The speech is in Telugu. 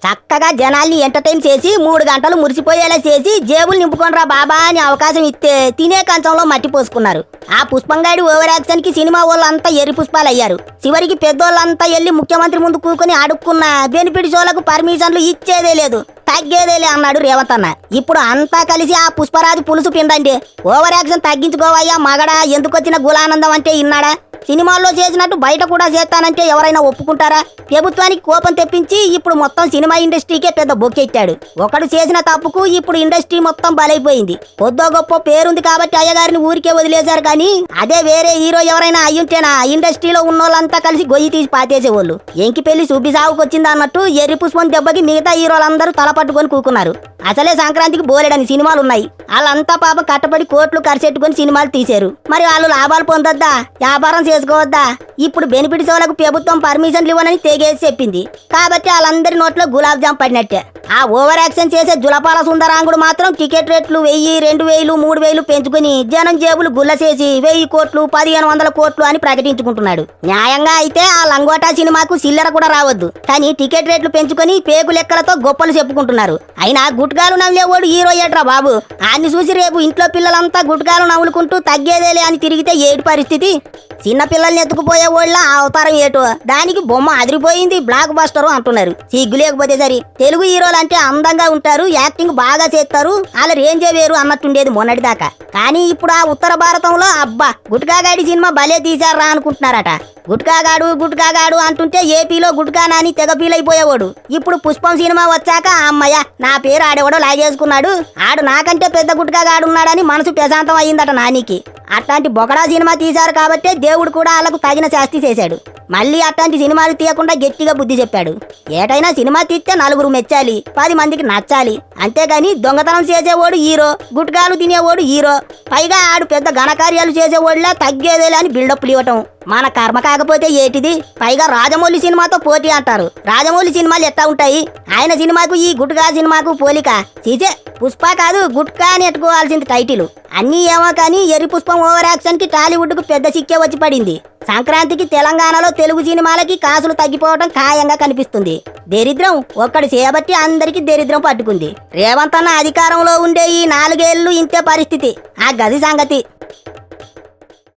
చక్కగా జనాల్ని ఎంటర్టైన్ చేసి 3 గంటలు మురిసిపోయేలా చేసి జేబులు నింపుకొనరా బాబా అని అవకాశం ఇస్తే తినే కంచంలో మట్టి పోసుకున్నారు. ఆ పుష్పంగాడి ఓవర్ యాక్షన్ కి సినిమా వాళ్ళంతా ఎర్రి పుష్పాలు అయ్యారు. చివరికి పెద్దోళ్ళంతా వెళ్లి ముఖ్యమంత్రి ముందు కూకుని అడుక్కున్న బెనిఫిట్ షోలకు పర్మిషన్లు ఇచ్చేదే లేదు, తగ్గేదేలే అన్నాడు రేవంత్ అన్న. ఇప్పుడు అంతా కలిసి ఆ పుష్పరాజు పులుసు పిండండి. ఓవర్ యాక్షన్ తగ్గించుకోవయ్యా మగడా, ఎందుకొచ్చిన గులానందం అంటే ఇన్నాడా? సినిమాల్లో చేసినట్టు బయట కూడా చేస్తానంటే ఎవరైనా ఒప్పుకుంటారా? ప్రభుత్వానికి కోపం తెప్పించి ఇప్పుడు మొత్తం సినిమా ఇండస్ట్రీకే పెద్ద బొక్కెట్టాడు. ఒకడు చేసిన తప్పుకు ఇప్పుడు ఇండస్ట్రీ మొత్తం బలైపోయింది. కొద్దో గొప్ప పేరుంది కాబట్టి అయ్యగారిని ఊరికే వదిలేశారు కానీ అదే వేరే హీరో ఎవరైనా అయ్యుంటేనా ఇండస్ట్రీలో ఉన్నోళ్ళంతా కలిసి గొయ్యి తీసి పాతేసేవాళ్ళు. ఎంకి పెళ్లి సుబ్బి సాగుకు వచ్చిందా అన్నట్టు ఎర్రి పుష్పం దెబ్బకి మిగతా హీరోలందరూ తల పట్టుకొని కూకున్నారు. అసలే సంక్రాంతికి బోలెడని సినిమాలున్నాయి. వాళ్ళంతా పాప కట్టబడి కోట్లు ఖర్చెట్టుకొని సినిమాలు తీశారు. మరి వాళ్ళు లాభాలు పొందొద్దా, వ్యాపారం చేసుకోవద్దా? ఇప్పుడు బెనిఫిట్ షోలకు ప్రభుత్వం పర్మిషన్లు ఇవ్వనని తెగేసి చెప్పింది కాబట్టి వాళ్ళందరి నోట్లో గులాబ్ జామ్ పడినట్టే. ఆ ఓవర్ యాక్షన్ చేసే జులపాల సుందరాంగుడు మాత్రం టికెట్ రేట్లు 1000, 2000, 3000 పెంచుకుని జనం జేబులు గుల్ల చేసి 1000 కోట్లు 1500 కోట్లు అని ప్రకటించుకుంటున్నాడు. న్యాయంగా అయితే ఆ లంగోటా సినిమాకు చిల్లర కూడా రావద్దు, కానీ టికెట్ రేట్లు పెంచుకొని పేగు లెక్కలతో గొప్పలు చెప్పుకుంటున్నారు. అయినా గుట్కాలు నవ్వులేవాడు హీరో ఏట్రా బాబు? ఆయన్ని చూసి రేపు ఇంట్లో పిల్లలంతా గుట్కాలు నవ్వులుకుంటూ తగ్గేదేలే అని తిరిగితే ఏడు పరిస్థితి? చిన్న పిల్లల్ని ఎత్తుకుపోయే వాళ్ళ అవతారం ఏటో, దానికి బొమ్మ అదిరిపోయింది, బ్లాక్ బస్టర్ అంటున్నారు. సిగ్గు లేకపోతే సరి. తెలుగు హీరోలు అంటే అందంగా ఉంటారు, యాక్టింగ్ బాగా చేస్తారు, వాళ్ళ రేంజే వేరు అన్నట్టుండేది మొన్నటిదాకా. కానీ ఇప్పుడు ఆ ఉత్తర భారతంలో అబ్బా గుట్కాగాడి సినిమా భలే తీశారా అనుకుంటున్నారట. గుట్కాగాడు అంటుంటే ఏపీలో గుట్కా నాని తెగ ఫీలైపోయేవాడు. ఇప్పుడు పుష్పం సినిమా వచ్చాక అమ్మయ్య నా పేరు ఆడేవాడో లాగేసుకున్నాడు, ఆడు నాకంటే పెద్ద గుట్కాగాడున్నాడని మనసు ప్రశాంతం అయ్యిందట నానికి. అట్లాంటి బొకడా సినిమా తీశారు కాబట్టే దేవుడు కూడా వాళ్ళకు తగిన శాస్తి చేశాడు. మళ్ళీ అట్లాంటి సినిమాలు తీయకుండా గట్టిగా బుద్ధి చెప్పాడు. ఏటైనా సినిమా తీస్తే 4 మెచ్చాలి, 10 మందికి నచ్చాలి, అంతేగాని దొంగతనం చేసేవాడు హీరో, గుట్కాలు తినేవాడు హీరో, పైగా ఆడు పెద్ద ఘనకార్యాలు చేసేవాళ్ళ తగ్గేదేలే అని బిల్డప్లు ఇవ్వటం మన కర్మ కాకపోతే ఏటిది? పైగా రాజమౌళి సినిమాతో పోటీ అంటారు. రాజమౌళి సినిమాలు ఎట్లా ఉంటాయి? ఆయన సినిమాకు ఈ గుట్కా సినిమాకు పోలిక? చీచే, పుష్ప కాదు గుట్కా అని ఎట్టుకోవాల్సింది టైటిల్. అన్నీ ఏమో కానీ ఎర్రి పుష్పం ఓవర్ యాక్షన్ కి టాలీవుడ్ కు పెద్ద సిక్కే వచ్చి పడింది. సంక్రాంతికి తెలంగాణలో తెలుగు సినిమాలకి కాసులు తగ్గిపోవడం ఖాయంగా కనిపిస్తుంది. దరిద్రం ఒక్కడు చేయబట్టి అందరికి దరిద్రం పట్టుకుంది. రేవంత్ అన్న అధికారంలో ఉండే ఈ 4 ఏళ్ళు ఇంతే పరిస్థితి. ఆ గది సంగతి.